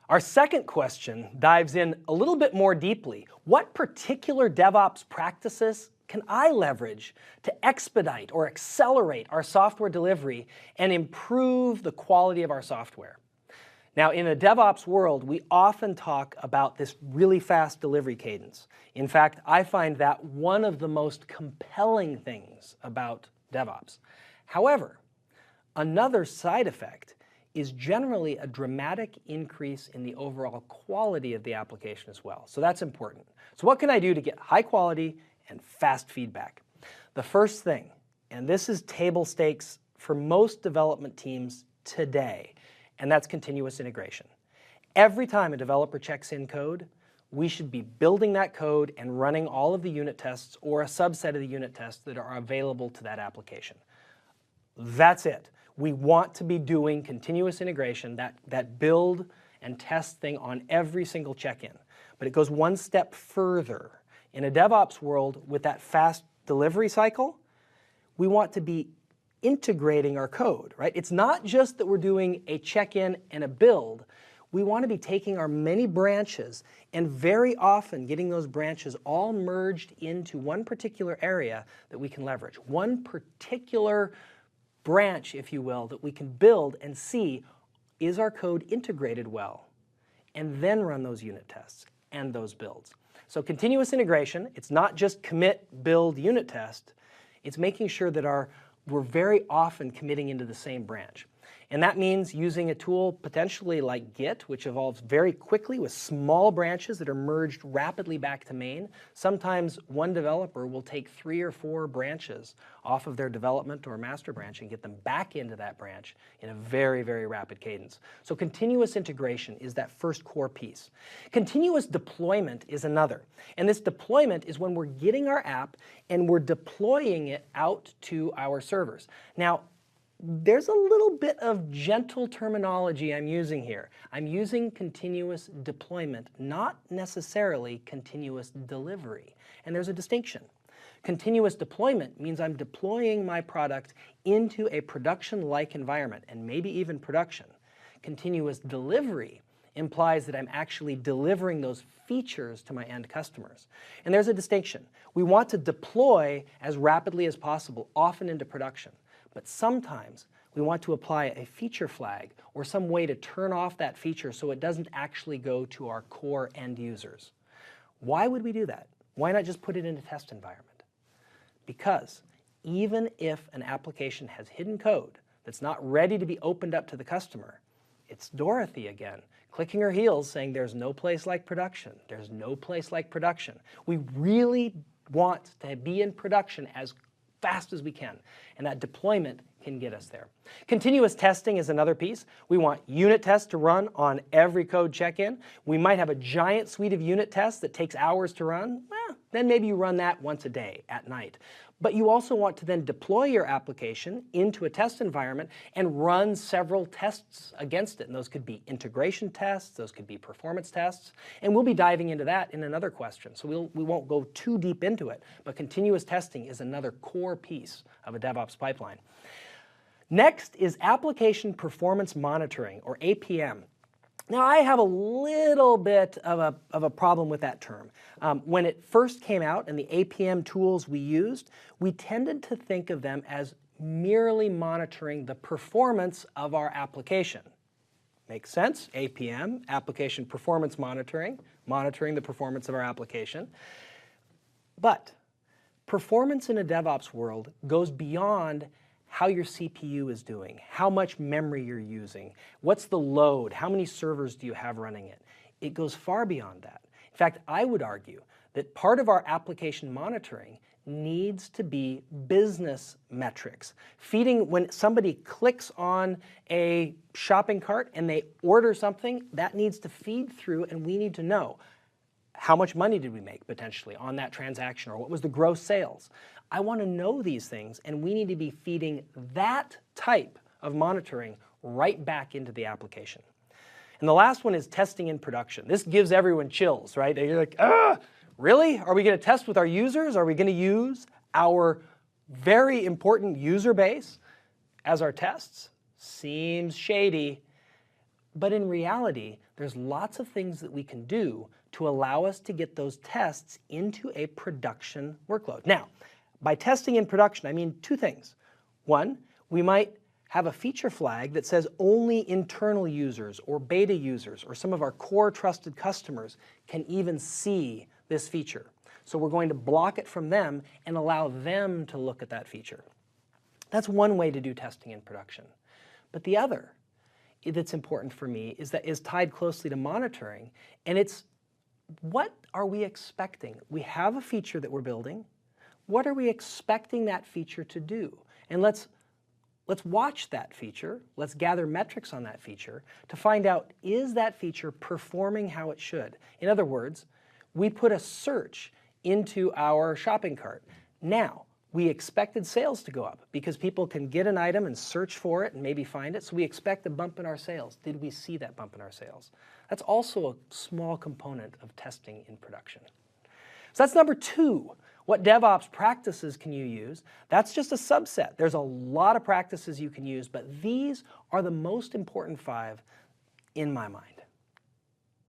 Our second question dives in a little bit more deeply. What particular DevOps practices can I leverage to expedite or accelerate our software delivery and improve the quality of our software? Now, in the DevOps world, we often talk about this really fast delivery cadence. In fact, I find that one of the most compelling things about DevOps. However, another side effect is generally a dramatic increase in the overall quality of the application as well. So that's important. So what can I do to get high quality and fast feedback? The first thing, and this is table stakes for most development teams today, and that's continuous integration. Every time a developer checks in code, we should be building that code and running all of the unit tests or a subset of the unit tests that are available to that application. That's it. We want to be doing continuous integration, that build and test thing on every single check-in. But it goes one step further. In a DevOps world with that fast delivery cycle, we want to be integrating our code, right? It's not just that we're doing a check-in and a build. We want to be taking our many branches and very often getting those branches all merged into one particular area that we can leverage. One particular branch, if you will, that we can build and see, is our code integrated well? And then run those unit tests and those builds. So continuous integration, it's not just commit, build, unit test. It's making sure that we're very often committing into the same branch. And that means using a tool potentially like Git, which evolves very quickly with small branches that are merged rapidly back to main. Sometimes one developer will take 3 or 4 branches off of their development or master branch and get them back into that branch in a very, very rapid cadence. So continuous integration is that first core piece. Continuous deployment is another. And this deployment is when we're getting our app and we're deploying it out to our servers. Now, there's a little bit of gentle terminology I'm using here. I'm using continuous deployment, not necessarily continuous delivery. And there's a distinction. Continuous deployment means I'm deploying my product into a production-like environment, and maybe even production. Continuous delivery implies that I'm actually delivering those features to my end customers. And there's a distinction. We want to deploy as rapidly as possible, often into production. But sometimes we want to apply a feature flag or some way to turn off that feature so it doesn't actually go to our core end users. Why would we do that? Why not just put it in a test environment? Because even if an application has hidden code that's not ready to be opened up to the customer, it's Dorothy again, clicking her heels saying there's no place like production. There's no place like production. We really want to be in production as fast as we can, and that deployment can get us there. Continuous testing is another piece. We want unit tests to run on every code check-in. We might have a giant suite of unit tests that takes hours to run. Well, then maybe you run that once a day at night. But you also want to then deploy your application into a test environment and run several tests against it. And those could be integration tests, those could be performance tests. And we'll be diving into that in another question. So we won't go too deep into it. But continuous testing is another core piece of a DevOps pipeline. Next is application performance monitoring, or APM. Now, I have a little bit of a problem with that term. When it first came out and the APM tools we used, we tended to think of them as merely monitoring the performance of our application. Makes sense? APM, application performance monitoring, monitoring the performance of our application. But performance in a DevOps world goes beyond how your CPU is doing, how much memory you're using, what's the load, how many servers do you have running it. It goes far beyond that. In fact, I would argue that part of our application monitoring needs to be business metrics. Feeding, when somebody clicks on a shopping cart and they order something, that needs to feed through, and we need to know how much money did we make potentially on that transaction, or what was the gross sales. I want to know these things, and we need to be feeding that type of monitoring right back into the application. And the last one is testing in production. This gives everyone chills, right? You're like, really? Are we going to test with our users? Are we going to use our very important user base as our tests? Seems shady. But in reality, there's lots of things that we can do to allow us to get those tests into a production workload. Now, by testing in production, I mean two things. One, we might have a feature flag that says only internal users or beta users or some of our core trusted customers can even see this feature. So we're going to block it from them and allow them to look at that feature. That's one way to do testing in production. But the other that's important for me is tied closely to monitoring, and it's what are we expecting? We have a feature that we're building. What are we expecting that feature to do? And let's watch that feature. Let's gather metrics on that feature to find out, is that feature performing how it should? In other words, we put a search into our shopping cart. Now, we expected sales to go up because people can get an item and search for it and maybe find it. So we expect a bump in our sales. Did we see that bump in our sales? That's also a small component of testing in production. So that's number two. What DevOps practices can you use? That's just a subset. There's a lot of practices you can use, but these are the most important 5 in my mind.